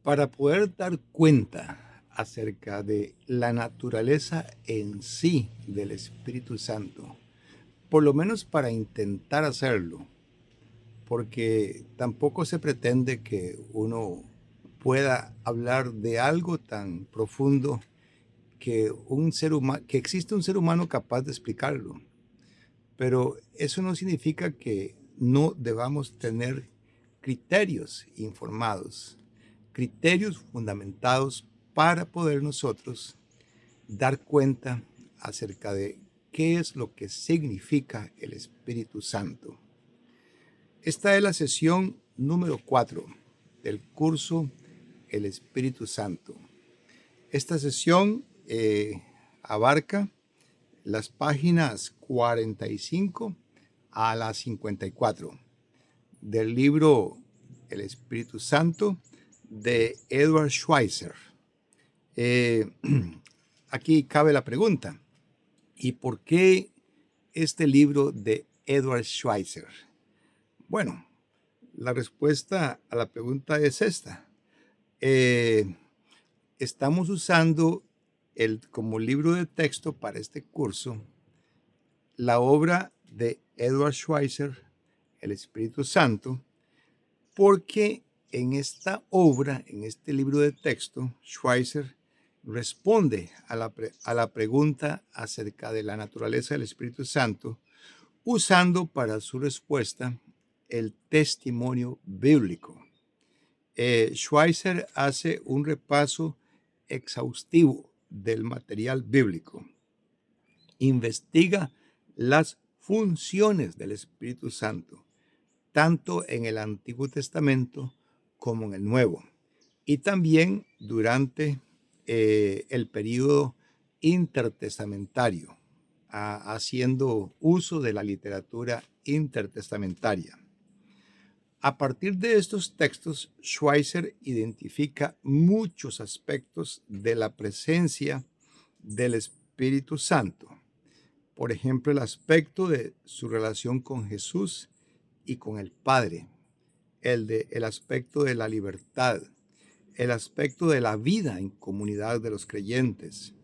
Para poder dar cuenta acerca de la naturaleza en sí del Espíritu Santo, por lo menos para intentar hacerlo, porque tampoco se pretende que uno pueda hablar de algo tan profundo que existe un ser humano capaz de explicarlo. Pero eso no significa que no debamos tener criterios informados, criterios fundamentados para poder nosotros dar cuenta acerca de qué es lo que significa el Espíritu Santo. Esta es la sesión número 4 del curso El Espíritu Santo. Esta sesión abarca las páginas 45 a las 54 del libro El Espíritu Santo de Edward Schweitzer. Aquí cabe la pregunta, ¿y por qué este libro de Edward Schweitzer? Bueno, la respuesta a la pregunta es esta. Estamos usando como libro de texto para este curso la obra de Edward Schweitzer, El Espíritu Santo, porque en esta obra, en este libro de texto, Schweitzer responde a la pregunta acerca de la naturaleza del Espíritu Santo, usando para su respuesta el testimonio bíblico. Schweitzer hace un repaso exhaustivo del material bíblico, investiga las funciones del Espíritu Santo, tanto en el Antiguo Testamento como en el Nuevo, y también durante el período intertestamentario, haciendo uso de la literatura intertestamentaria. A partir de estos textos, Schweitzer identifica muchos aspectos de la presencia del Espíritu Santo. Por ejemplo, el aspecto de su relación con Jesús y con el Padre, el aspecto de la libertad, el aspecto de la vida en comunidad de los creyentes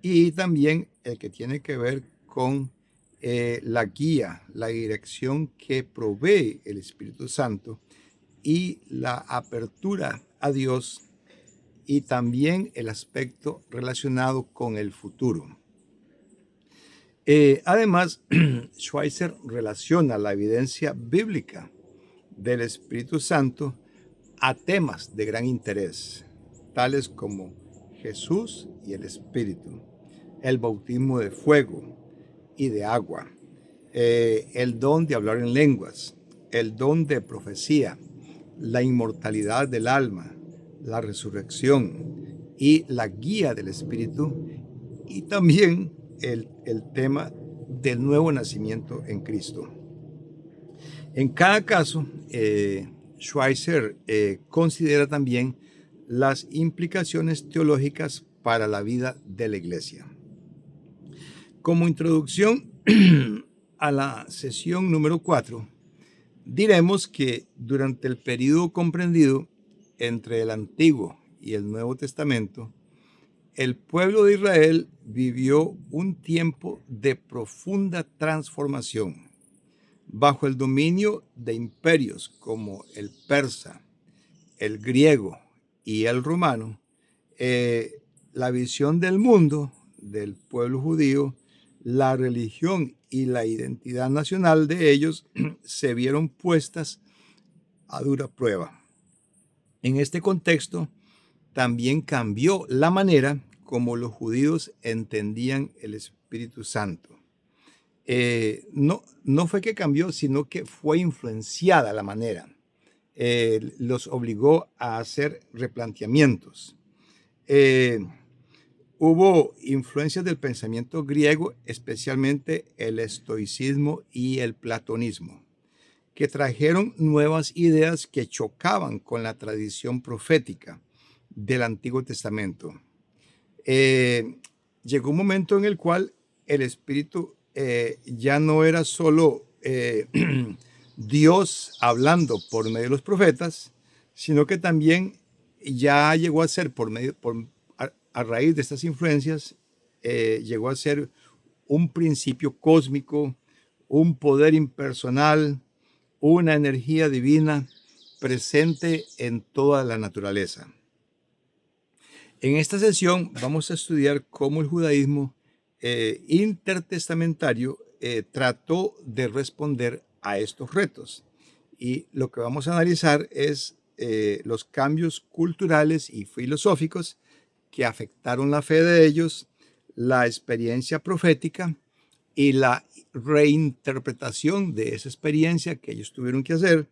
y también el que tiene que ver con la guía, la dirección que provee el Espíritu Santo y la apertura a Dios, y también el aspecto relacionado con el futuro. Además, Schweitzer relaciona la evidencia bíblica del Espíritu Santo a temas de gran interés, tales como Jesús y el Espíritu, el bautismo de fuego y de agua, el don de hablar en lenguas, el don de profecía, la inmortalidad del alma, la resurrección y la guía del Espíritu, y también el tema del nuevo nacimiento en Cristo. En cada caso, Schweitzer considera también las implicaciones teológicas para la vida de la Iglesia. Como introducción a la sesión número 4, diremos que durante el periodo comprendido entre el Antiguo y el Nuevo Testamento, el pueblo de Israel vivió un tiempo de profunda transformación. Bajo el dominio de imperios como el persa, el griego y el romano, la visión del mundo del pueblo judío, la religión y la identidad nacional de ellos se vieron puestas a dura prueba. En este contexto, también cambió la manera como los judíos entendían el Espíritu Santo. No fue que cambió, sino que fue influenciada la manera. Los obligó a hacer replanteamientos. Hubo influencias del pensamiento griego, especialmente el estoicismo y el platonismo, que trajeron nuevas ideas que chocaban con la tradición profética del Antiguo Testamento. Llegó un momento en el cual el Espíritu ya no era solo Dios hablando por medio de los profetas, sino que también ya llegó a ser a raíz de estas influencias, llegó a ser un principio cósmico, un poder impersonal, una energía divina presente en toda la naturaleza. En esta sesión vamos a estudiar cómo el judaísmo intertestamentario trató de responder a estos retos. Y lo que vamos a analizar es los cambios culturales y filosóficos que afectaron la fe de ellos, la experiencia profética y la reinterpretación de esa experiencia que ellos tuvieron que hacer.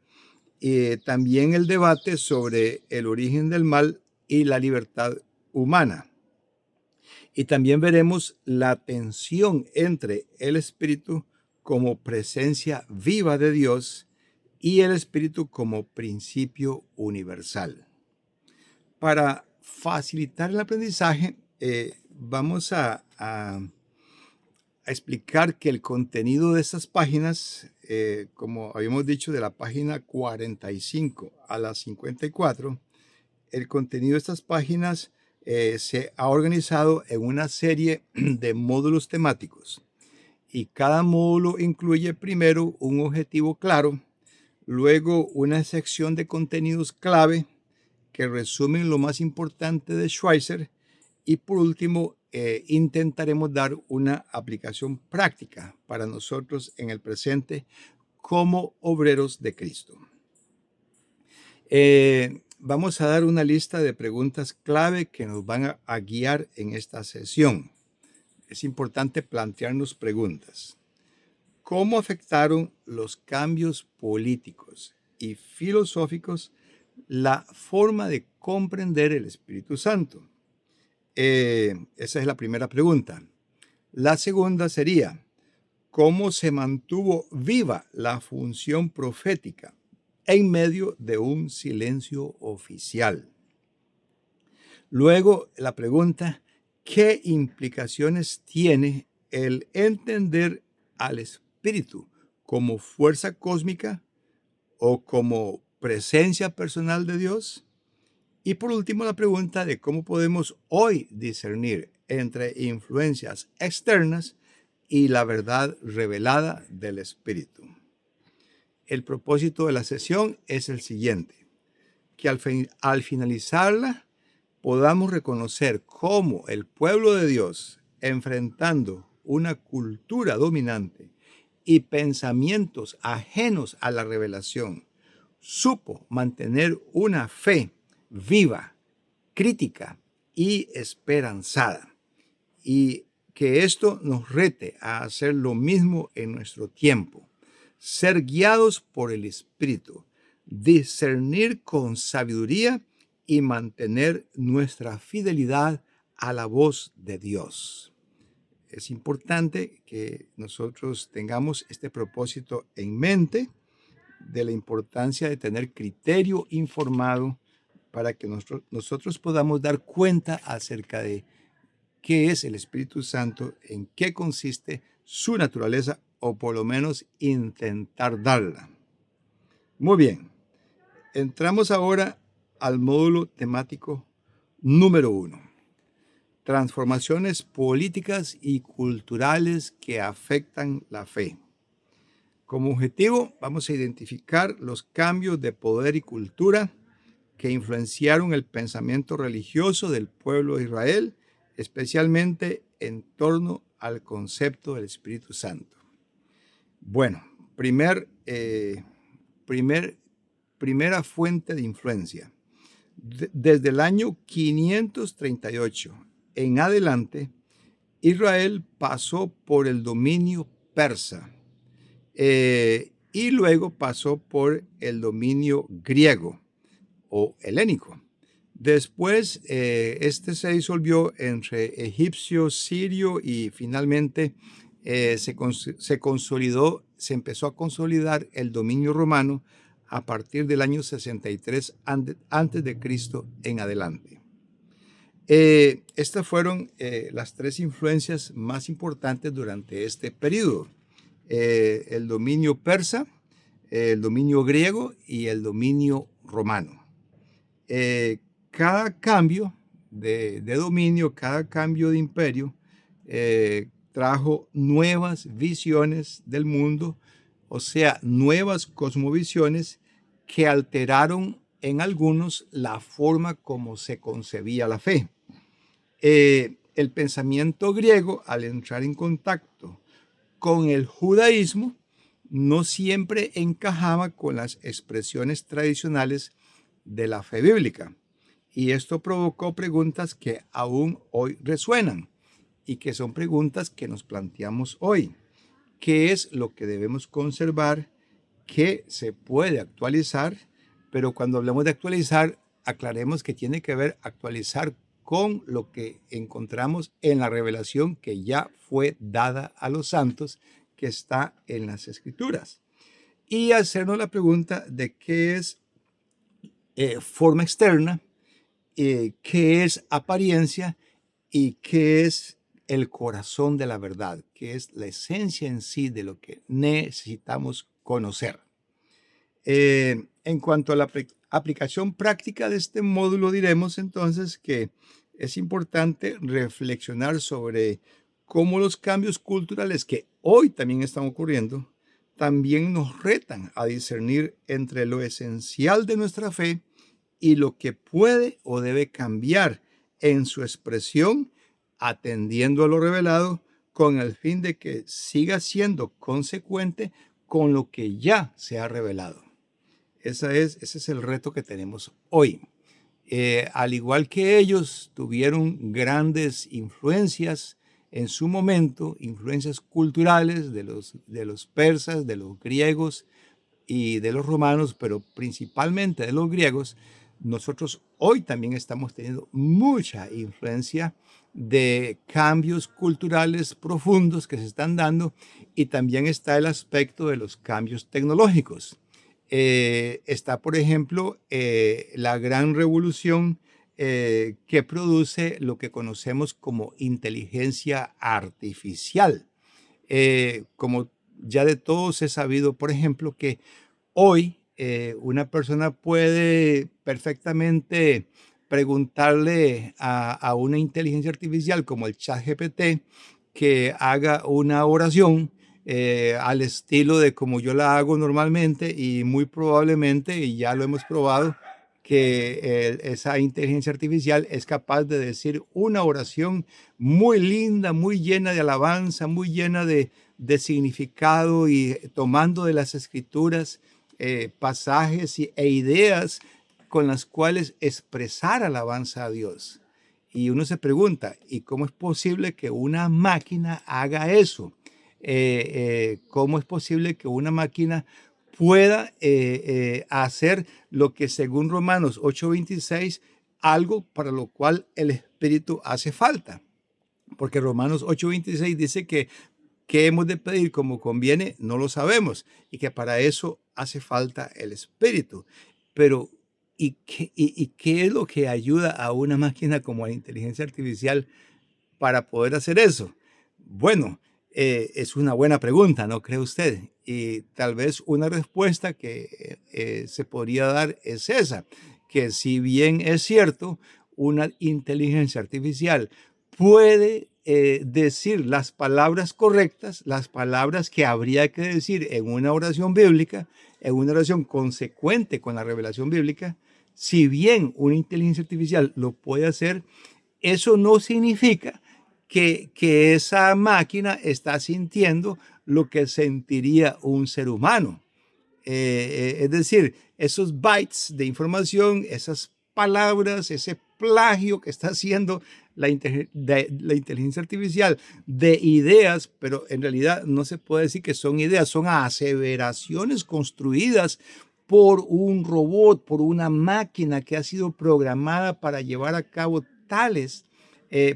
También el debate sobre el origen del mal y la libertad humana. Y también veremos la tensión entre el espíritu como presencia viva de Dios y el espíritu como principio universal. Para facilitar el aprendizaje, vamos a explicar que el contenido de estas páginas, como habíamos dicho, de la página 45 a la 54, el contenido de estas páginas se ha organizado en una serie de módulos temáticos y cada módulo incluye primero un objetivo claro, luego una sección de contenidos clave que resumen lo más importante de Schweitzer y por último intentaremos dar una aplicación práctica para nosotros en el presente como obreros de Cristo. Vamos a dar una lista de preguntas clave que nos van a guiar en esta sesión. Es importante plantearnos preguntas. ¿Cómo afectaron los cambios políticos y filosóficos la forma de comprender el Espíritu Santo? Esa es la primera pregunta. La segunda sería, ¿cómo se mantuvo viva la función profética en medio de un silencio oficial? Luego, la pregunta, ¿qué implicaciones tiene el entender al espíritu como fuerza cósmica o como presencia personal de Dios? Y por último, la pregunta de cómo podemos hoy discernir entre influencias externas y la verdad revelada del espíritu. El propósito de la sesión es el siguiente, que al finalizarla podamos reconocer cómo el pueblo de Dios, enfrentando una cultura dominante y pensamientos ajenos a la revelación, supo mantener una fe viva, crítica y esperanzada. Y que esto nos rete a hacer lo mismo en nuestro tiempo, ser guiados por el Espíritu, discernir con sabiduría y mantener nuestra fidelidad a la voz de Dios. Es importante que nosotros tengamos este propósito en mente de la importancia de tener criterio informado para que nosotros podamos dar cuenta acerca de qué es el Espíritu Santo, en qué consiste su naturaleza o por lo menos intentar darla. Muy bien, entramos ahora al módulo temático número 1. Transformaciones políticas y culturales que afectan la fe. Como objetivo, vamos a identificar los cambios de poder y cultura que influenciaron el pensamiento religioso del pueblo de Israel, especialmente en torno al concepto del Espíritu Santo. Bueno, primera fuente de influencia. Desde el año 538 en adelante, Israel pasó por el dominio persa y luego pasó por el dominio griego o helénico. Después, este se disolvió entre egipcio, sirio y finalmente se empezó a consolidar el dominio romano a partir del año 63 antes de Cristo en adelante. Estas fueron las tres influencias más importantes durante este periodo. El dominio persa, el dominio griego y el dominio romano. cada cambio de dominio, cada cambio de imperio, trajo nuevas visiones del mundo, o sea, nuevas cosmovisiones que alteraron en algunos la forma como se concebía la fe. El pensamiento griego, al entrar en contacto con el judaísmo, no siempre encajaba con las expresiones tradicionales de la fe bíblica. Y esto provocó preguntas que aún hoy resuenan y que son preguntas que nos planteamos hoy. ¿Qué es lo que debemos conservar? ¿Qué se puede actualizar? Pero cuando hablamos de actualizar, aclaremos que tiene que ver actualizar con lo que encontramos en la revelación que ya fue dada a los santos, que está en las Escrituras. Y hacernos la pregunta de qué es forma externa, qué es apariencia y qué es el corazón de la verdad, que es la esencia en sí de lo que necesitamos conocer. En cuanto a la aplicación práctica de este módulo, diremos entonces que es importante reflexionar sobre cómo los cambios culturales que hoy también están ocurriendo también nos retan a discernir entre lo esencial de nuestra fe y lo que puede o debe cambiar en su expresión, atendiendo a lo revelado con el fin de que siga siendo consecuente con lo que ya se ha revelado. Ese es el reto que tenemos hoy. Al igual que ellos tuvieron grandes influencias en su momento, influencias culturales de los persas, de los griegos y de los romanos, pero principalmente de los griegos, nosotros hoy también estamos teniendo mucha influencia de cambios culturales profundos que se están dando, y también está el aspecto de los cambios tecnológicos. Está, por ejemplo, la gran revolución que produce lo que conocemos como inteligencia artificial. Como ya de todos he sabido, por ejemplo, que hoy una persona puede perfectamente preguntarle a una inteligencia artificial como el ChatGPT que haga una oración al estilo de como yo la hago normalmente, y muy probablemente, y ya lo hemos probado, que esa inteligencia artificial es capaz de decir una oración muy linda, muy llena de alabanza, muy llena de significado, y tomando de las escrituras pasajes e ideas con las cuales expresar alabanza a Dios. Y uno se pregunta, ¿y cómo es posible que una máquina haga eso? ¿Cómo es posible que una máquina pueda hacer lo que, según Romanos 8:26, algo para lo cual el Espíritu hace falta? Porque Romanos 8:26 dice que qué hemos de pedir como conviene, no lo sabemos, y que para eso hace falta el Espíritu. Pero, ¿y qué es lo que ayuda a una máquina como la inteligencia artificial para poder hacer eso? Bueno, es una buena pregunta, ¿no cree usted? Y tal vez una respuesta que se podría dar es esa, que si bien es cierto, una inteligencia artificial puede decir las palabras correctas, las palabras que habría que decir en una oración bíblica, en una oración consecuente con la revelación bíblica. Si bien una inteligencia artificial lo puede hacer, eso no significa que esa máquina está sintiendo lo que sentiría un ser humano. Es decir, esos bytes de información, esas palabras, ese plagio que está haciendo la inteligencia artificial de ideas, pero en realidad no se puede decir que son ideas, son aseveraciones construidas por un robot, por una máquina que ha sido programada para llevar a cabo tales,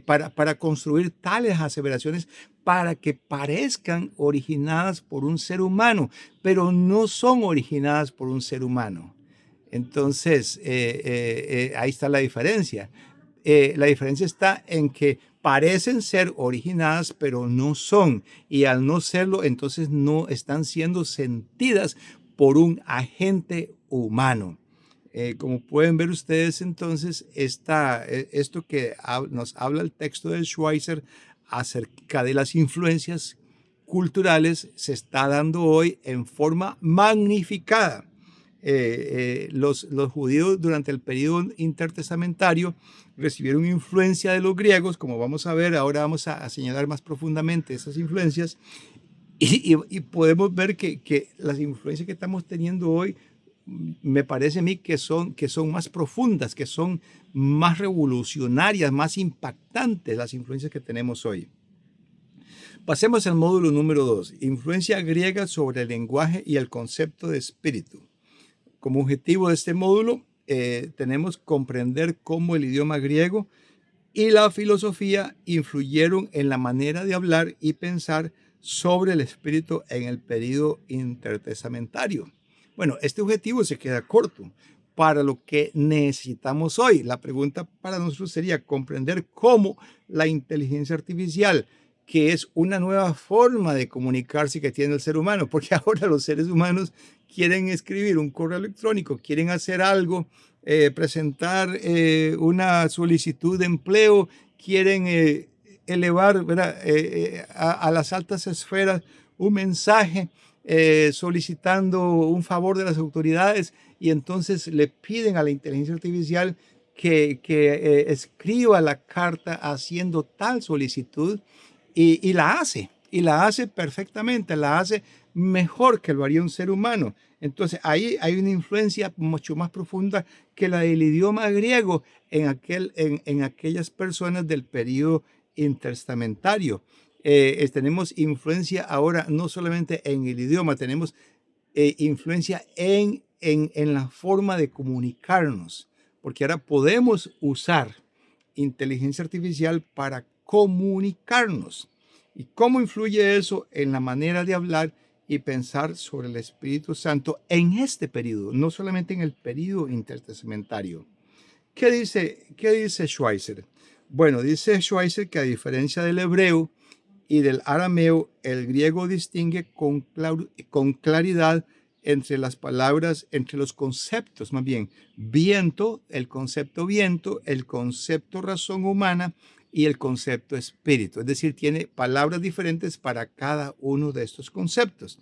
para construir tales aseveraciones, para que parezcan originadas por un ser humano, pero no son originadas por un ser humano. Entonces, ahí está la diferencia. La diferencia está en que parecen ser originadas, pero no son. Y al no serlo, entonces no están siendo sentidas por un agente humano. Como pueden ver ustedes, entonces, esto que nos habla el texto de Schweitzer acerca de las influencias culturales se está dando hoy en forma magnificada. Los judíos durante el periodo intertestamentario recibieron influencia de los griegos, como vamos a ver, ahora vamos a señalar más profundamente esas influencias, y podemos ver que las influencias que estamos teniendo hoy me parece a mí que son más profundas, que son más revolucionarias, más impactantes las influencias que tenemos hoy. Pasemos al módulo número 2, influencia griega sobre el lenguaje y el concepto de espíritu. Como objetivo de este módulo tenemos comprender cómo el idioma griego y la filosofía influyeron en la manera de hablar y pensar sobre el espíritu en el periodo intertestamentario. Bueno, este objetivo se queda corto para lo que necesitamos hoy. La pregunta para nosotros sería comprender cómo la inteligencia artificial, que es una nueva forma de comunicarse que tiene el ser humano, porque ahora los seres humanos quieren escribir un correo electrónico, quieren hacer algo, presentar una solicitud de empleo, quieren elevar, ¿verdad? A las altas esferas un mensaje solicitando un favor de las autoridades, y entonces le piden a la inteligencia artificial que escriba la carta haciendo tal solicitud, y la hace perfectamente, la hace mejor que lo haría un ser humano. Entonces ahí hay una influencia mucho más profunda que la del idioma griego en aquellas personas del periodo intertestamentario. Tenemos influencia ahora no solamente en el idioma, tenemos influencia en la forma de comunicarnos, porque ahora podemos usar inteligencia artificial para comunicarnos. ¿Y cómo influye eso en la manera de hablar y pensar sobre el Espíritu Santo en este periodo, no solamente en el periodo intertestamentario? ¿Qué dice Schweitzer? Bueno, dice Schweitzer que a diferencia del hebreo y del arameo, el griego distingue con claridad entre las palabras, entre los conceptos, más bien, viento, el concepto razón humana y el concepto espíritu. Es decir, tiene palabras diferentes para cada uno de estos conceptos.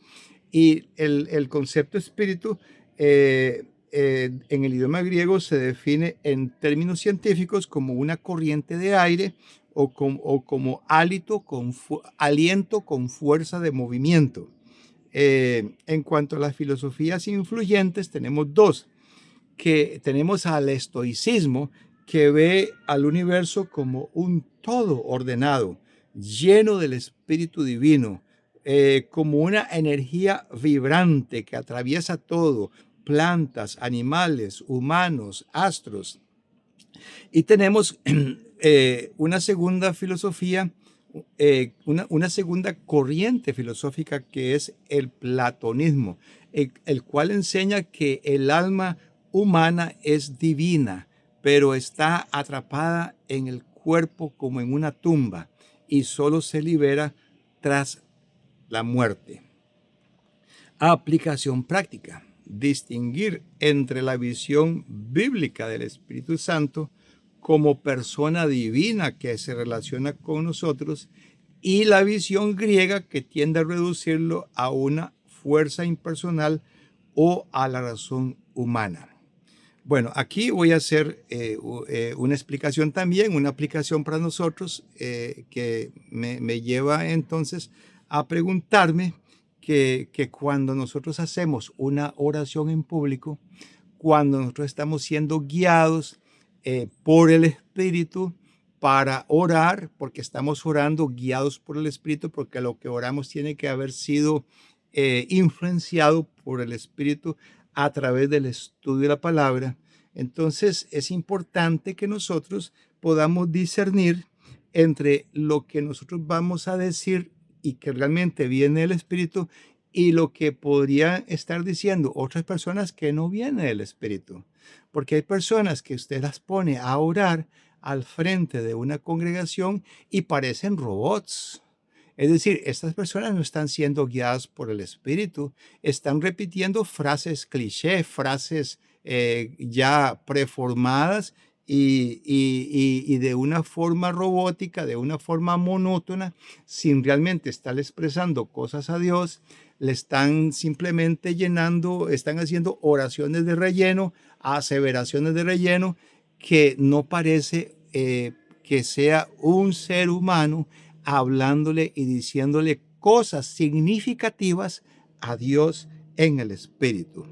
Y el concepto espíritu en el idioma griego se define en términos científicos como una corriente de aire o como aliento con fuerza de movimiento. En cuanto a las filosofías influyentes, tenemos dos, que tenemos al estoicismo, que ve al universo como un todo ordenado, lleno del Espíritu Divino, como una energía vibrante que atraviesa todo, plantas, animales, humanos, astros. Y tenemos una segunda filosofía, una segunda corriente filosófica, que es el platonismo, el cual enseña que el alma humana es divina, pero está atrapada en el cuerpo como en una tumba y solo se libera tras la muerte. Aplicación práctica: distinguir entre la visión bíblica del Espíritu Santo como persona divina que se relaciona con nosotros y la visión griega, que tiende a reducirlo a una fuerza impersonal o a la razón humana. Bueno, aquí voy a hacer una explicación también, una aplicación para nosotros, que me lleva entonces a preguntarme que cuando nosotros hacemos una oración en público, cuando nosotros estamos siendo guiados por el Espíritu para orar, porque estamos orando guiados por el Espíritu, porque lo que oramos tiene que haber sido influenciado por el Espíritu a través del estudio de la palabra. Entonces es importante que nosotros podamos discernir entre lo que nosotros vamos a decir y que realmente viene del Espíritu, y lo que podrían estar diciendo otras personas que no viene del Espíritu. Porque hay personas que usted las pone a orar al frente de una congregación y parecen robots. Es decir, estas personas no están siendo guiadas por el Espíritu, están repitiendo frases cliché, frases ya preformadas y de una forma robótica, de una forma monótona, sin realmente estar expresando cosas a Dios. Le están simplemente llenando, están haciendo oraciones de relleno, aseveraciones de relleno, que no parece que sea un ser humano hablándole y diciéndole cosas significativas a Dios en el Espíritu.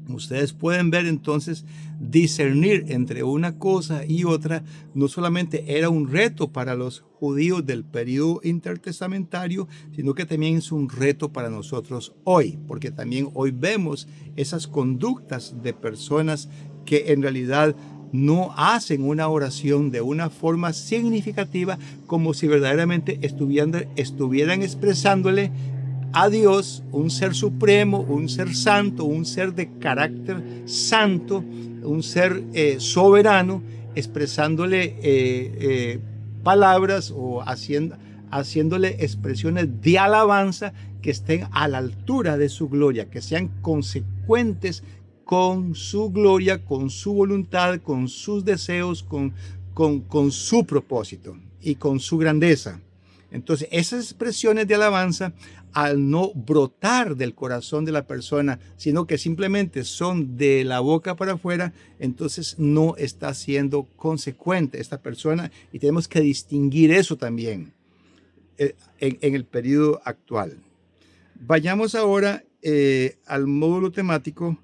Ustedes pueden ver entonces, discernir entre una cosa y otra no solamente era un reto para los judíos del periodo intertestamentario, sino que también es un reto para nosotros hoy, porque también hoy vemos esas conductas de personas que en realidad no hacen una oración de una forma significativa, como si verdaderamente estuvieran expresándole a Dios, un ser supremo, un ser santo, un ser de carácter santo, un ser soberano, expresándole palabras o haciéndole expresiones de alabanza que estén a la altura de su gloria, que sean consecuentes con su gloria, con su voluntad, con sus deseos, con su propósito y con su grandeza. Entonces, esas expresiones de alabanza, al no brotar del corazón de la persona, sino que simplemente son de la boca para afuera, entonces no está siendo consecuente esta persona, y tenemos que distinguir eso también en el periodo actual. Vayamos ahora al módulo temático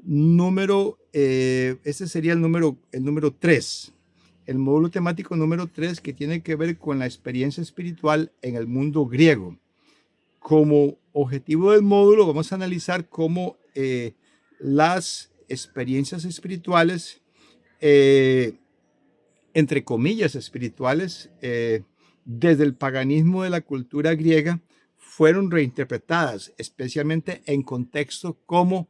número, este sería el número 3. El módulo temático número 3, que tiene que ver con la experiencia espiritual en el mundo griego. Como objetivo del módulo vamos a analizar cómo las experiencias espirituales, entre comillas espirituales, desde el paganismo de la cultura griega, fueron reinterpretadas, especialmente en contextos como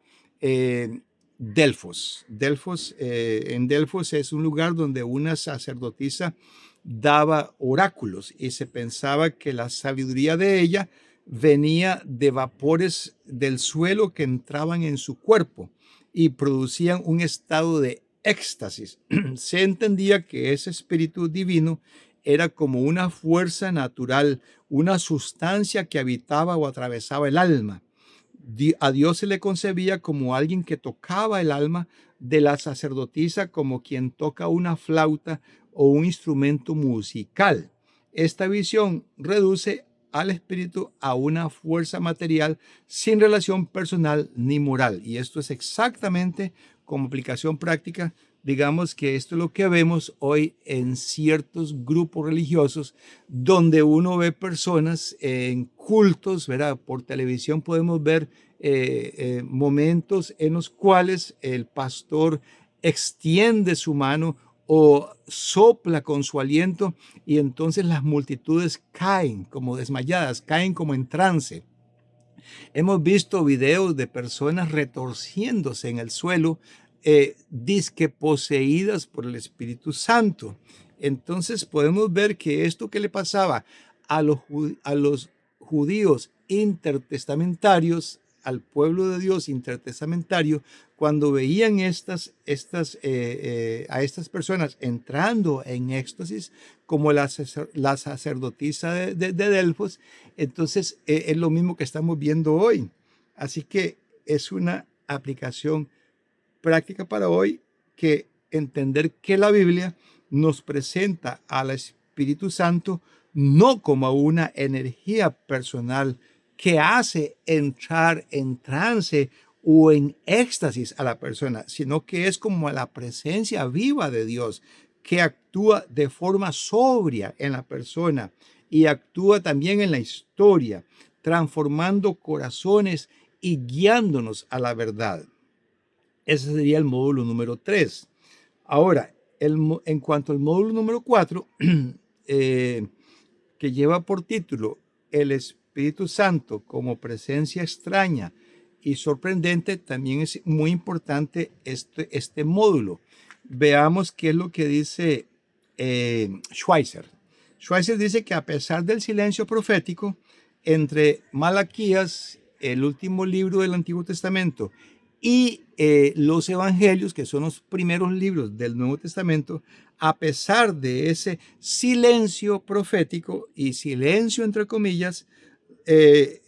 Delfos. En Delfos es un lugar donde una sacerdotisa daba oráculos y se pensaba que la sabiduría de ella venía de vapores del suelo que entraban en su cuerpo y producían un estado de éxtasis. Se entendía que ese espíritu divino era como una fuerza natural, una sustancia que habitaba o atravesaba el alma. A Dios se le concebía como alguien que tocaba el alma de la sacerdotisa, como quien toca una flauta o un instrumento musical. Esta visión reduce al espíritu a una fuerza material sin relación personal ni moral. Y esto es exactamente, como aplicación práctica, digamos que esto es lo que vemos hoy en ciertos grupos religiosos, donde uno ve personas en cultos, ¿verdad? Por televisión podemos ver momentos en los cuales el pastor extiende su mano o sopla con su aliento, y entonces las multitudes caen como desmayadas, caen como en trance. Hemos visto videos de personas retorciéndose en el suelo, disque poseídas por el Espíritu Santo. Entonces podemos ver que esto que le pasaba a los judíos intertestamentarios, al pueblo de Dios intertestamentario, cuando veían a estas personas entrando en éxtasis, como la sacerdotisa de Delfos, entonces es lo mismo que estamos viendo hoy. Así que es una aplicación práctica para hoy, que entender que la Biblia nos presenta al Espíritu Santo no como una energía personal que hace entrar en trance o en éxtasis a la persona, sino que es como la presencia viva de Dios que actúa de forma sobria en la persona y actúa también en la historia, transformando corazones y guiándonos a la verdad. Ese sería el módulo número 3. Ahora, en cuanto al módulo número 4, que lleva por título El Espíritu Santo como presencia extraña y sorprendente, también es muy importante este módulo. Veamos qué es lo que dice Schweitzer. Schweitzer dice que a pesar del silencio profético entre Malaquías, el último libro del Antiguo Testamento, Y los evangelios, que son los primeros libros del Nuevo Testamento, a pesar de ese silencio profético y silencio entre comillas, eh,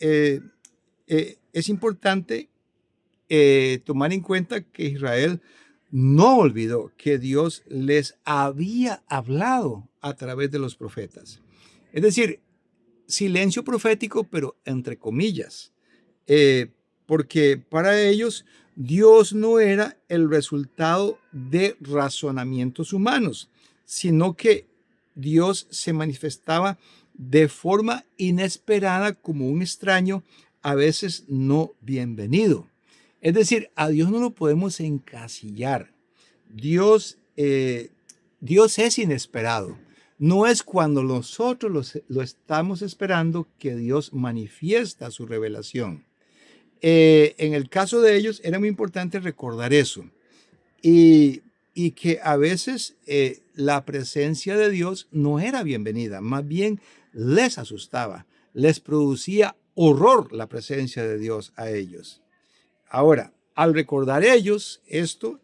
eh, es importante tomar en cuenta que Israel no olvidó que Dios les había hablado a través de los profetas. Es decir, silencio profético, pero entre comillas, porque para ellos Dios no era el resultado de razonamientos humanos, sino que Dios se manifestaba de forma inesperada como un extraño, a veces no bienvenido. Es decir, a Dios no lo podemos encasillar. Dios, Dios es inesperado. No es cuando nosotros lo estamos esperando que Dios manifiesta su revelación. En el caso de ellos era muy importante recordar eso y, y que a veces la presencia de Dios no era bienvenida, más bien les asustaba, les producía horror la presencia de Dios a ellos. Ahora, al recordar ellos esto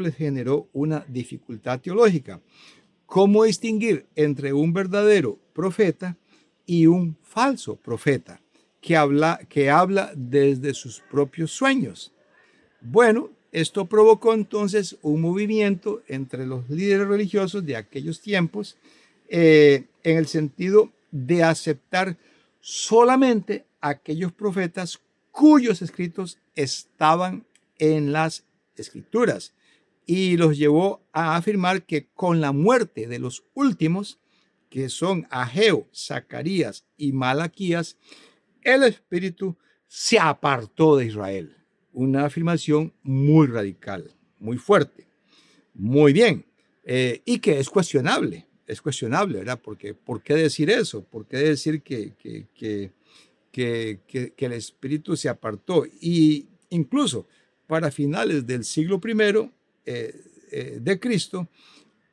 les generó una dificultad teológica. ¿Cómo distinguir entre un verdadero profeta y un falso profeta que habla desde sus propios sueños? Bueno, esto provocó entonces un movimiento entre los líderes religiosos de aquellos tiempos en el sentido de aceptar solamente aquellos profetas cuyos escritos estaban en las escrituras y los llevó a afirmar que con la muerte de los últimos, que son Ageo, Zacarías y Malaquías, el Espíritu se apartó de Israel. Una afirmación muy radical, muy fuerte, muy bien, y que es cuestionable, ¿verdad? Porque, ¿por qué decir eso? ¿Por qué decir que el Espíritu se apartó? Y incluso para finales del siglo I de Cristo,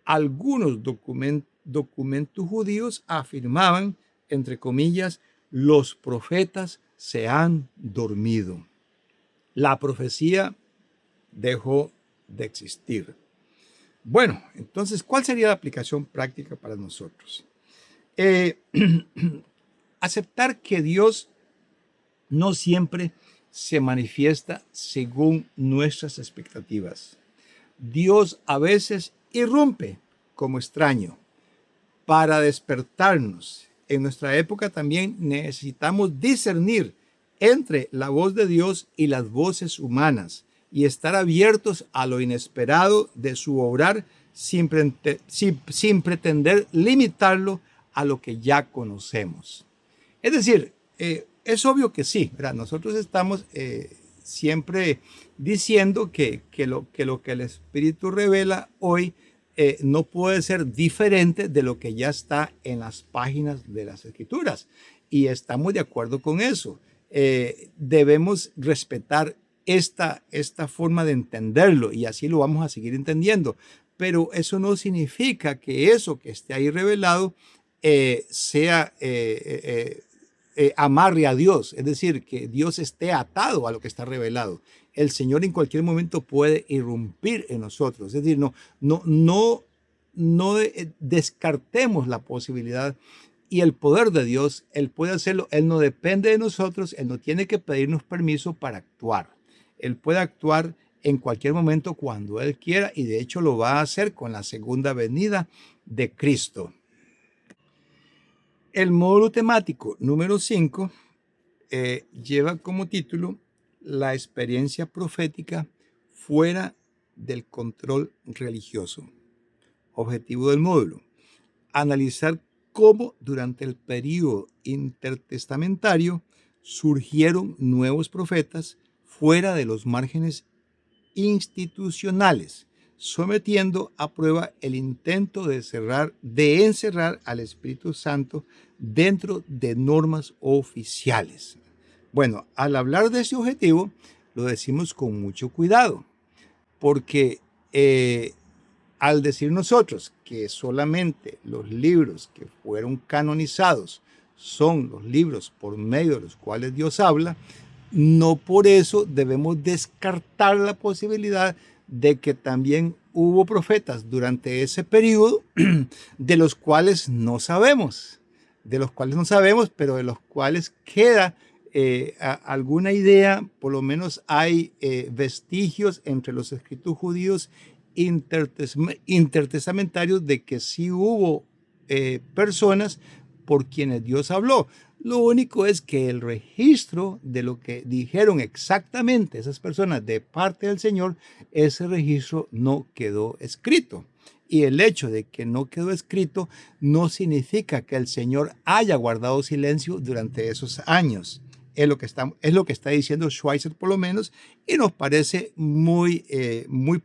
algunos documentos judíos afirmaban, entre comillas, los profetas se han dormido. La profecía dejó de existir. Bueno, entonces, ¿cuál sería la aplicación práctica para nosotros? Eh, aceptar que Dios no siempre se manifiesta según nuestras expectativas. Dios a veces irrumpe como extraño para despertarnos. En nuestra época también necesitamos discernir entre la voz de Dios y las voces humanas y estar abiertos a lo inesperado de su obrar sin pretender limitarlo a lo que ya conocemos. Es decir, es obvio que sí, ¿verdad? Nosotros estamos siempre diciendo que lo que el Espíritu revela hoy no puede ser diferente de lo que ya está en las páginas de las Escrituras. Y estamos de acuerdo con eso. Debemos respetar esta forma de entenderlo y así lo vamos a seguir entendiendo. Pero eso no significa que eso que esté ahí revelado sea amarre a Dios, es decir, que Dios esté atado a lo que está revelado. El Señor en cualquier momento puede irrumpir en nosotros, es decir, no descartemos la posibilidad y el poder de Dios. Él puede hacerlo, Él no depende de nosotros, Él no tiene que pedirnos permiso para actuar. Él puede actuar en cualquier momento cuando Él quiera y de hecho lo va a hacer con la segunda venida de Cristo. El módulo temático número 5 lleva como título La experiencia profética fuera del control religioso. Objetivo del módulo: analizar cómo durante el período intertestamentario surgieron nuevos profetas fuera de los márgenes institucionales, sometiendo a prueba el intento de encerrar al Espíritu Santo dentro de normas oficiales. Bueno, al hablar de ese objetivo, lo decimos con mucho cuidado, porque al decir nosotros que solamente los libros que fueron canonizados son los libros por medio de los cuales Dios habla, no por eso debemos descartar la posibilidad de que también hubo profetas durante ese periodo de los cuales no sabemos, pero de los cuales queda alguna idea, por lo menos hay vestigios entre los escritos judíos intertestamentarios de que sí hubo personas por quienes Dios habló. Lo único es que el registro de lo que dijeron exactamente esas personas de parte del Señor, ese registro no quedó escrito. Y el hecho de que no quedó escrito no significa que el Señor haya guardado silencio durante esos años. Es lo que está diciendo Schweitzer por lo menos, y nos parece muy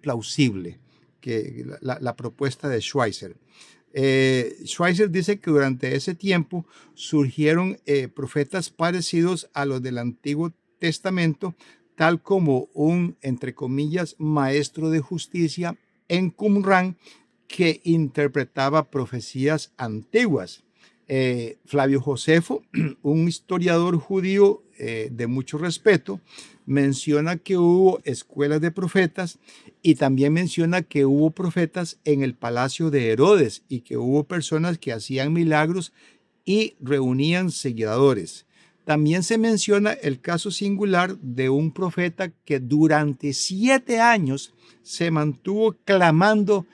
plausible que la propuesta de Schweitzer. Schweitzer dice que durante ese tiempo surgieron profetas parecidos a los del Antiguo Testamento, tal como un, entre comillas, maestro de justicia en Qumran que interpretaba profecías antiguas. Flavio Josefo, un historiador judío de mucho respeto, menciona que hubo escuelas de profetas y también menciona que hubo profetas en el palacio de Herodes y que hubo personas que hacían milagros y reunían seguidores. También se menciona el caso singular de un profeta que durante 7 años se mantuvo clamando,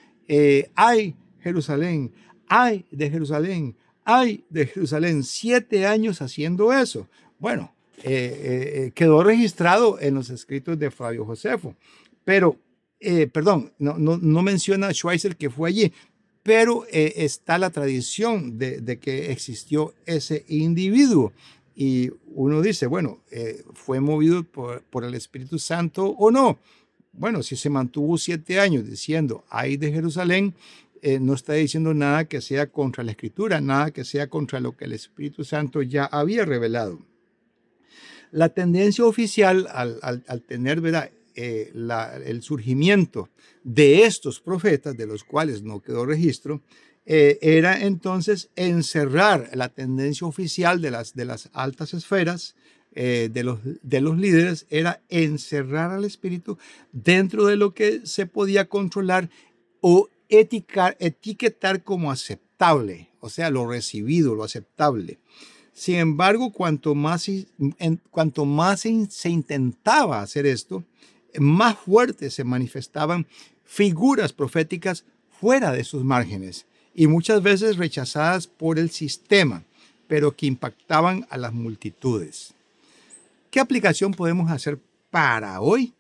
¡ay, Jerusalén! ¡Ay de Jerusalén! ¡Ay de Jerusalén! 7 años haciendo eso. Bueno, quedó registrado en los escritos de Flavio Josefo, pero, perdón, no menciona Schweitzer que fue allí, pero está la tradición de que existió ese individuo. Y uno dice, bueno, ¿fue movido por el Espíritu Santo o no? Bueno, si se mantuvo 7 años diciendo, ay de Jerusalén, no está diciendo nada que sea contra la Escritura, nada que sea contra lo que el Espíritu Santo ya había revelado. La tendencia oficial al tener, ¿verdad?, el surgimiento de estos profetas, de los cuales no quedó registro, era entonces encerrar la tendencia oficial de las altas esferas, de los líderes, era encerrar al espíritu dentro de lo que se podía controlar o etiquetar como aceptable, o sea, lo recibido, lo aceptable. Sin embargo, cuanto más se intentaba hacer esto, más fuertes se manifestaban figuras proféticas fuera de sus márgenes y muchas veces rechazadas por el sistema, pero que impactaban a las multitudes. ¿Qué aplicación podemos hacer para hoy?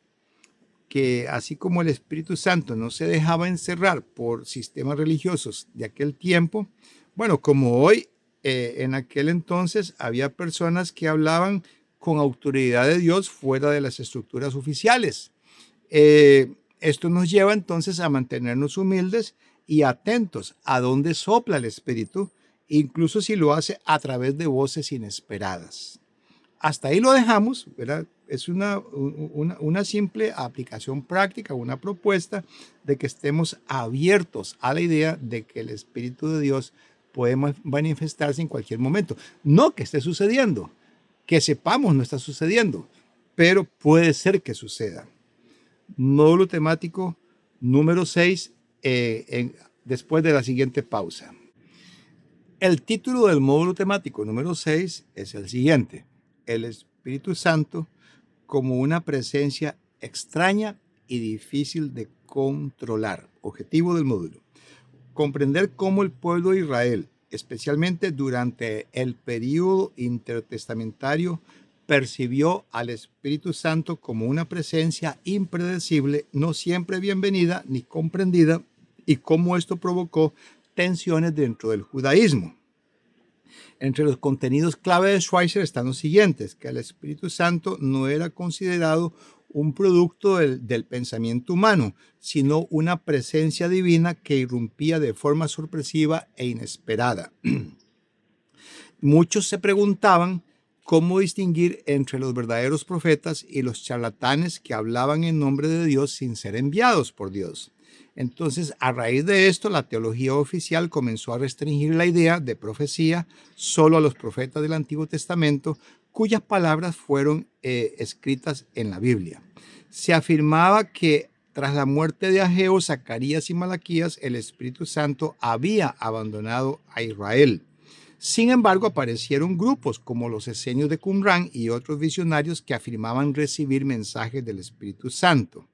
Que así como el Espíritu Santo no se dejaba encerrar por sistemas religiosos de aquel tiempo, bueno, como hoy, en aquel entonces había personas que hablaban con autoridad de Dios fuera de las estructuras oficiales. Esto nos lleva entonces a mantenernos humildes y atentos a dónde sopla el Espíritu, incluso si lo hace a través de voces inesperadas. Hasta ahí lo dejamos, ¿verdad? Es una simple aplicación práctica, una propuesta de que estemos abiertos a la idea de que el Espíritu de Dios puede manifestarse en cualquier momento. No que esté sucediendo, que sepamos no está sucediendo, pero puede ser que suceda. Módulo temático número 6, después de la siguiente pausa. El título del módulo temático número 6 es el siguiente: el Espíritu Santo como una presencia extraña y difícil de controlar. Objetivo del módulo: comprender cómo el pueblo de Israel, especialmente durante el período intertestamentario, percibió al Espíritu Santo como una presencia impredecible, no siempre bienvenida ni comprendida, y cómo esto provocó tensiones dentro del judaísmo. Entre los contenidos clave de Schweitzer están los siguientes: que el Espíritu Santo no era considerado un producto del pensamiento humano, sino una presencia divina que irrumpía de forma sorpresiva e inesperada. Muchos se preguntaban cómo distinguir entre los verdaderos profetas y los charlatanes que hablaban en nombre de Dios sin ser enviados por Dios. Entonces, a raíz de esto, la teología oficial comenzó a restringir la idea de profecía solo a los profetas del Antiguo Testamento, cuyas palabras fueron escritas en la Biblia. Se afirmaba que tras la muerte de Ageo, Zacarías y Malaquías, el Espíritu Santo había abandonado a Israel. Sin embargo, aparecieron grupos como los esenios de Qumran y otros visionarios que afirmaban recibir mensajes del Espíritu Santo.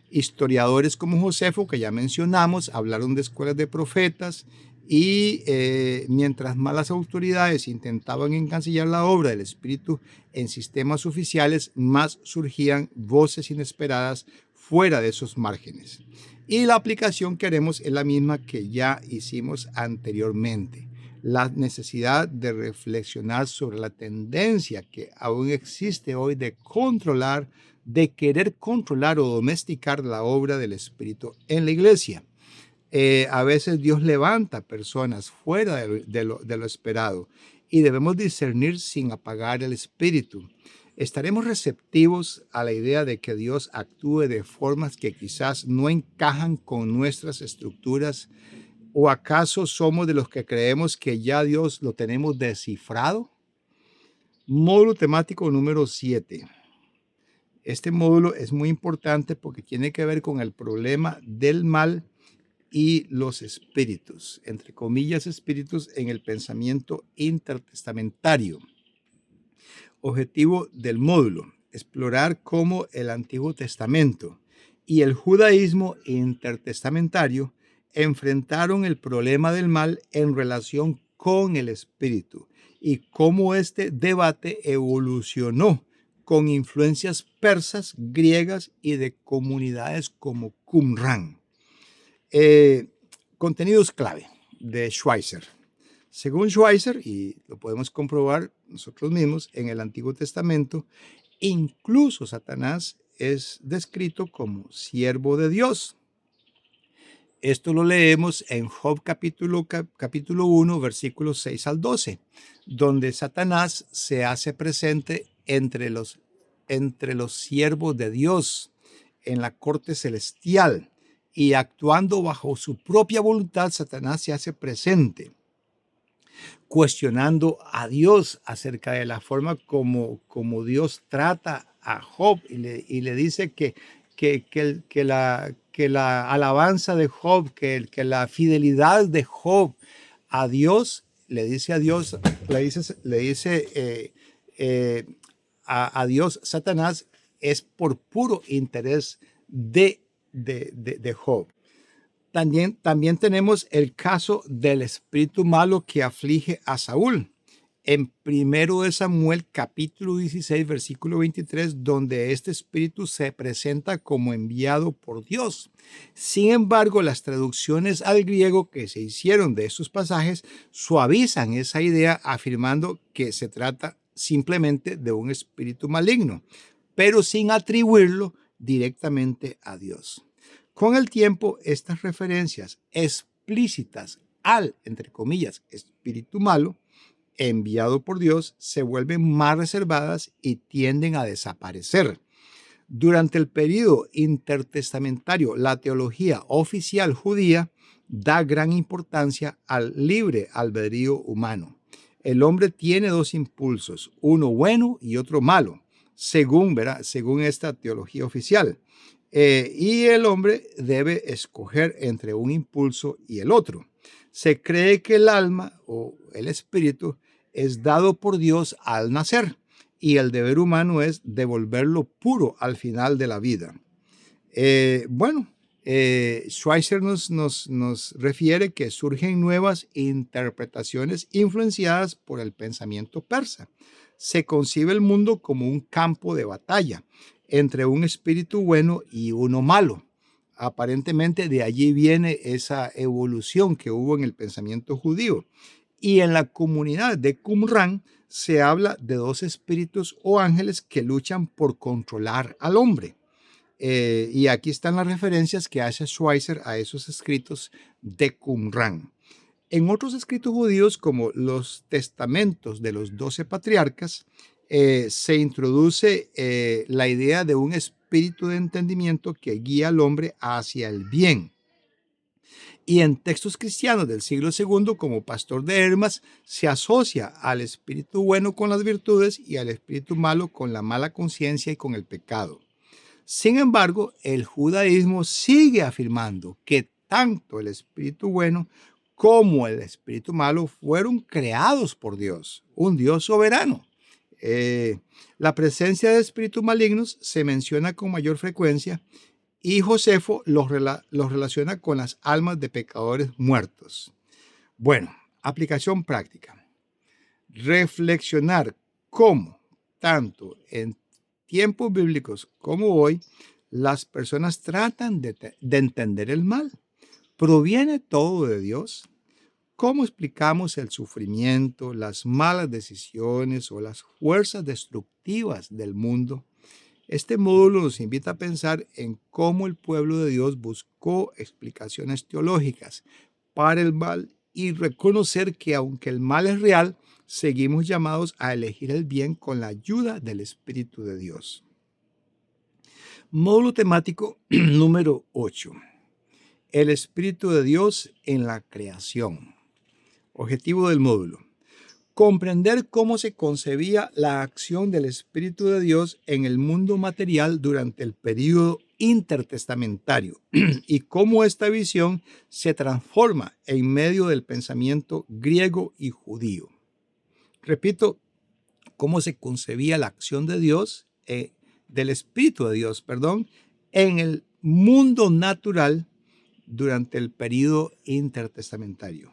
Historiadores como Josefo, que ya mencionamos, hablaron de escuelas de profetas y mientras malas autoridades intentaban encasillar la obra del Espíritu en sistemas oficiales, más surgían voces inesperadas fuera de esos márgenes. Y la aplicación que haremos es la misma que ya hicimos anteriormente. La necesidad de reflexionar sobre la tendencia que aún existe hoy de querer controlar o domesticar la obra del Espíritu en la iglesia. A veces Dios levanta personas fuera de lo esperado y debemos discernir sin apagar el espíritu. Estaremos receptivos a la idea de que Dios actúe de formas que quizás no encajan con nuestras estructuras. ¿O acaso somos de los que creemos que ya Dios lo tenemos descifrado? Módulo temático número 7. Este módulo es muy importante porque tiene que ver con el problema del mal y los espíritus, entre comillas espíritus, en el pensamiento intertestamentario. Objetivo del módulo: explorar cómo el Antiguo Testamento y el judaísmo intertestamentario enfrentaron el problema del mal en relación con el espíritu y cómo este debate evolucionó con influencias persas, griegas y de comunidades como Qumran. Contenidos clave de Schweitzer. Según Schweitzer, y lo podemos comprobar nosotros mismos en el Antiguo Testamento, incluso Satanás es descrito como siervo de Dios. Esto lo leemos en Job capítulo 1, versículos 6 al 12, donde Satanás se hace presente entre los siervos de Dios en la corte celestial, y actuando bajo su propia voluntad, Satanás se hace presente, cuestionando a Dios acerca de la forma como Dios trata a Job, y le dice que la alabanza de Job, que la fidelidad de Job a Dios, le dice a Dios, a Dios, Satanás, es por puro interés de Job. También tenemos el caso del espíritu malo que aflige a Saúl en 1 Samuel capítulo 16 versículo 23, donde este espíritu se presenta como enviado por Dios. Sin embargo, las traducciones al griego que se hicieron de estos pasajes suavizan esa idea, afirmando que se trata simplemente de un espíritu maligno, pero sin atribuirlo directamente a Dios. Con el tiempo, estas referencias explícitas al, entre comillas, espíritu malo enviado por Dios se vuelven más reservadas y tienden a desaparecer. Durante el período intertestamentario, la teología oficial judía da gran importancia al libre albedrío humano. El hombre tiene dos impulsos, uno bueno y otro malo, según esta teología oficial. Y el hombre debe escoger entre un impulso y el otro. Se cree que el alma o el espíritu es dado por Dios al nacer y el deber humano es devolverlo puro al final de la vida. Schweitzer nos refiere que surgen nuevas interpretaciones influenciadas por el pensamiento persa. Se concibe el mundo como un campo de batalla entre un espíritu bueno y uno malo. Aparentemente de allí viene esa evolución que hubo en el pensamiento judío. Y en la comunidad de Qumran se habla de dos espíritus o ángeles que luchan por controlar al hombre. Y aquí están las referencias que hace Schweitzer a esos escritos de Qumran. En otros escritos judíos, como los testamentos de los 12 patriarcas, se introduce la idea de un espíritu de entendimiento que guía al hombre hacia el bien. Y en textos cristianos del siglo II, como pastor de Hermas, se asocia al espíritu bueno con las virtudes y al espíritu malo con la mala conciencia y con el pecado. Sin embargo, el judaísmo sigue afirmando que tanto el espíritu bueno como el espíritu malo fueron creados por Dios, un Dios soberano. La presencia de espíritus malignos se menciona con mayor frecuencia y Josefo los relaciona con las almas de pecadores muertos. Bueno, aplicación práctica. Reflexionar cómo, tanto en tiempos bíblicos como hoy, las personas tratan de entender el mal. ¿Proviene todo de Dios? ¿Cómo explicamos el sufrimiento, las malas decisiones o las fuerzas destructivas del mundo? Este módulo nos invita a pensar en cómo el pueblo de Dios buscó explicaciones teológicas para el mal y reconocer que aunque el mal es real, seguimos llamados a elegir el bien con la ayuda del Espíritu de Dios. Módulo temático número 8. El Espíritu de Dios en la creación. Objetivo del módulo: comprender cómo se concebía la acción del Espíritu de Dios en el mundo material durante el período intertestamentario y cómo esta visión se transforma en medio del pensamiento griego y judío. Repito, cómo se concebía la acción de Dios, del Espíritu de Dios, en el mundo natural durante el período intertestamentario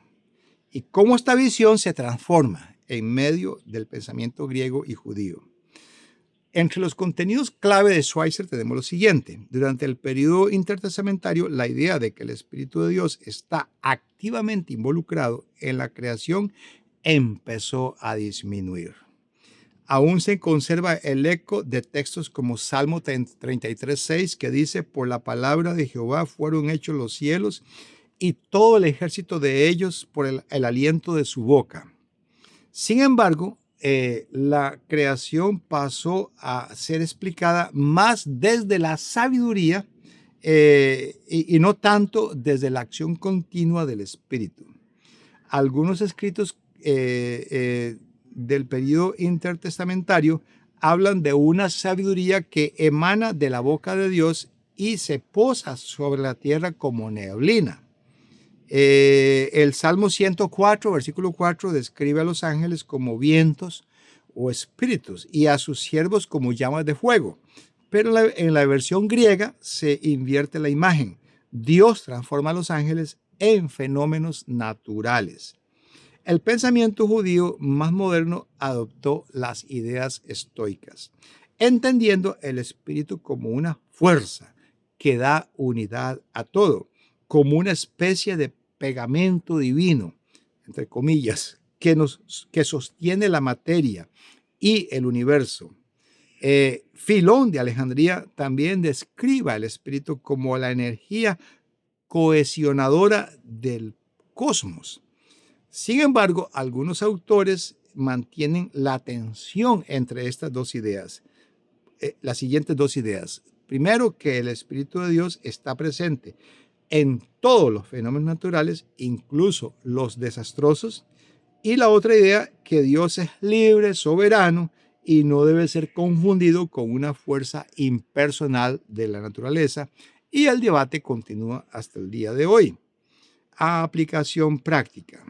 y cómo esta visión se transforma en medio del pensamiento griego y judío. Entre los contenidos clave de Schweitzer tenemos lo siguiente. Durante el periodo intertestamentario, la idea de que el Espíritu de Dios está activamente involucrado en la creación empezó a disminuir. Aún se conserva el eco de textos como Salmo 33:6, que dice: por la palabra de Jehová fueron hechos los cielos y todo el ejército de ellos por el aliento de su boca. Sin embargo, la creación pasó a ser explicada más desde la sabiduría y no tanto desde la acción continua del Espíritu. Algunos escritos del periodo intertestamentario hablan de una sabiduría que emana de la boca de Dios y se posa sobre la tierra como neblina. El Salmo 104, versículo 4, describe a los ángeles como vientos o espíritus y a sus siervos como llamas de fuego. Pero en la versión griega se invierte la imagen. Dios transforma a los ángeles en fenómenos naturales. El pensamiento judío más moderno adoptó las ideas estoicas, entendiendo el espíritu como una fuerza que da unidad a todo, como una especie de pegamento divino, entre comillas, que sostiene la materia y el universo. Filón de Alejandría también describe el espíritu como la energía cohesionadora del cosmos. Sin embargo, algunos autores mantienen la tensión entre estas dos ideas, las siguientes dos ideas. Primero, que el Espíritu de Dios está presente en todos los fenómenos naturales, incluso los desastrosos. Y la otra idea, que Dios es libre, soberano y no debe ser confundido con una fuerza impersonal de la naturaleza. Y el debate continúa hasta el día de hoy. Aplicación práctica.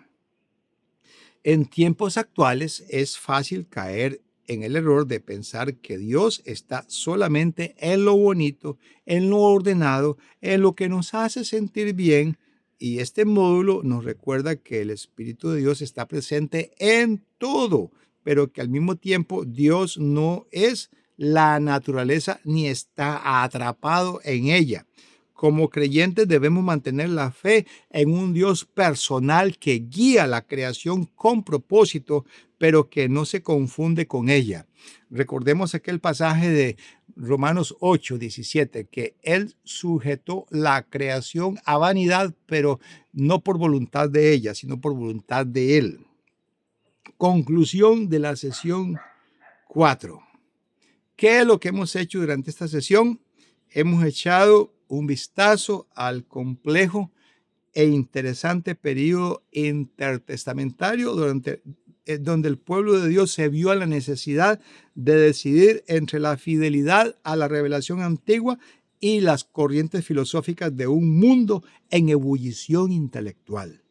En tiempos actuales es fácil caer en el error de pensar que Dios está solamente en lo bonito, en lo ordenado, en lo que nos hace sentir bien. Y este módulo nos recuerda que el Espíritu de Dios está presente en todo, pero que al mismo tiempo Dios no es la naturaleza ni está atrapado en ella. Como creyentes debemos mantener la fe en un Dios personal que guía la creación con propósito, pero que no se confunde con ella. Recordemos aquel pasaje de Romanos 8:17, que Él sujetó la creación a vanidad, pero no por voluntad de ella, sino por voluntad de Él. Conclusión de la sesión 4. ¿Qué es lo que hemos hecho durante esta sesión? Hemos echado un vistazo al complejo e interesante periodo intertestamentario donde el pueblo de Dios se vio a la necesidad de decidir entre la fidelidad a la revelación antigua y las corrientes filosóficas de un mundo en ebullición intelectual.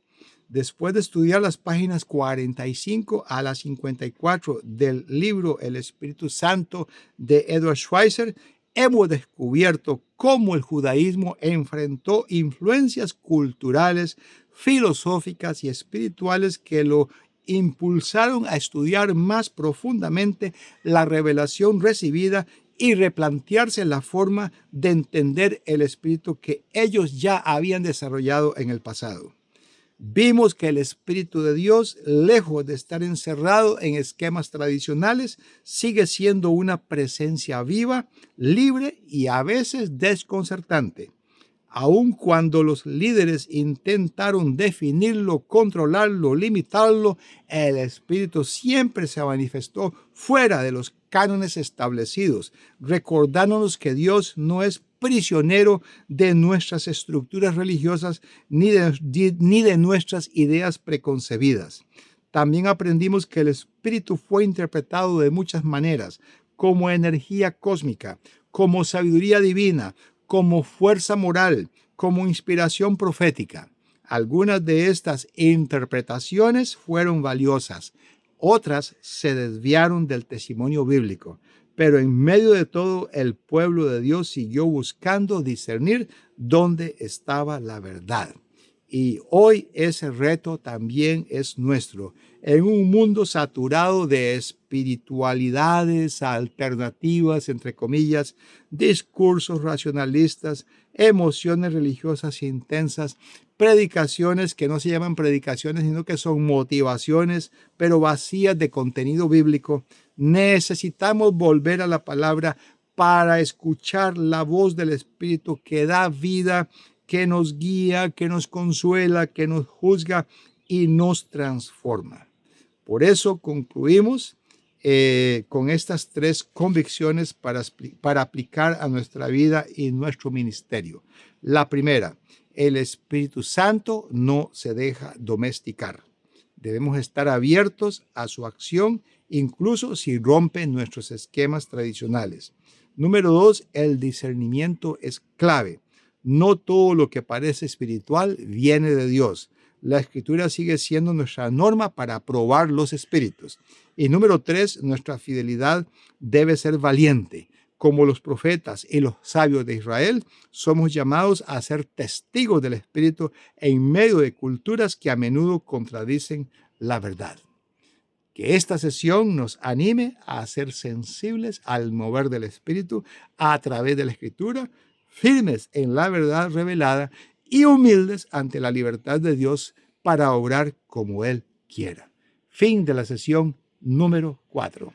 Después de estudiar las páginas 45 a las 54 del libro El Espíritu Santo de Edward Schweitzer, hemos descubierto cómo el judaísmo enfrentó influencias culturales, filosóficas y espirituales que lo impulsaron a estudiar más profundamente la revelación recibida y replantearse la forma de entender el espíritu que ellos ya habían desarrollado en el pasado. Vimos que el Espíritu de Dios, lejos de estar encerrado en esquemas tradicionales, sigue siendo una presencia viva, libre y a veces desconcertante. Aun cuando los líderes intentaron definirlo, controlarlo, limitarlo, el Espíritu siempre se manifestó fuera de los cánones establecidos, recordándonos que Dios no es prisionero de nuestras estructuras religiosas ni de nuestras ideas preconcebidas. También aprendimos que el Espíritu fue interpretado de muchas maneras, como energía cósmica, como sabiduría divina, como fuerza moral, como inspiración profética. Algunas de estas interpretaciones fueron valiosas, otras se desviaron del testimonio bíblico, pero en medio de todo el pueblo de Dios siguió buscando discernir dónde estaba la verdad. Y hoy ese reto también es nuestro. En un mundo saturado de espiritualidades alternativas, entre comillas, discursos racionalistas, emociones religiosas intensas, predicaciones que no se llaman predicaciones, sino que son motivaciones, pero vacías de contenido bíblico, necesitamos volver a la palabra para escuchar la voz del Espíritu que da vida, que nos guía, que nos consuela, que nos juzga y nos transforma. Por eso concluimos con estas tres convicciones para aplicar a nuestra vida y nuestro ministerio. La primera, el Espíritu Santo no se deja domesticar. Debemos estar abiertos a su acción, incluso si rompe nuestros esquemas tradicionales. Número dos, el discernimiento es clave. No todo lo que parece espiritual viene de Dios. La Escritura sigue siendo nuestra norma para probar los espíritus. Y número tres, nuestra fidelidad debe ser valiente. Como los profetas y los sabios de Israel, somos llamados a ser testigos del Espíritu en medio de culturas que a menudo contradicen la verdad. Que esta sesión nos anime a ser sensibles al mover del Espíritu a través de la Escritura, firmes en la verdad revelada y humildes ante la libertad de Dios para obrar como Él quiera. Fin de la sesión número 4.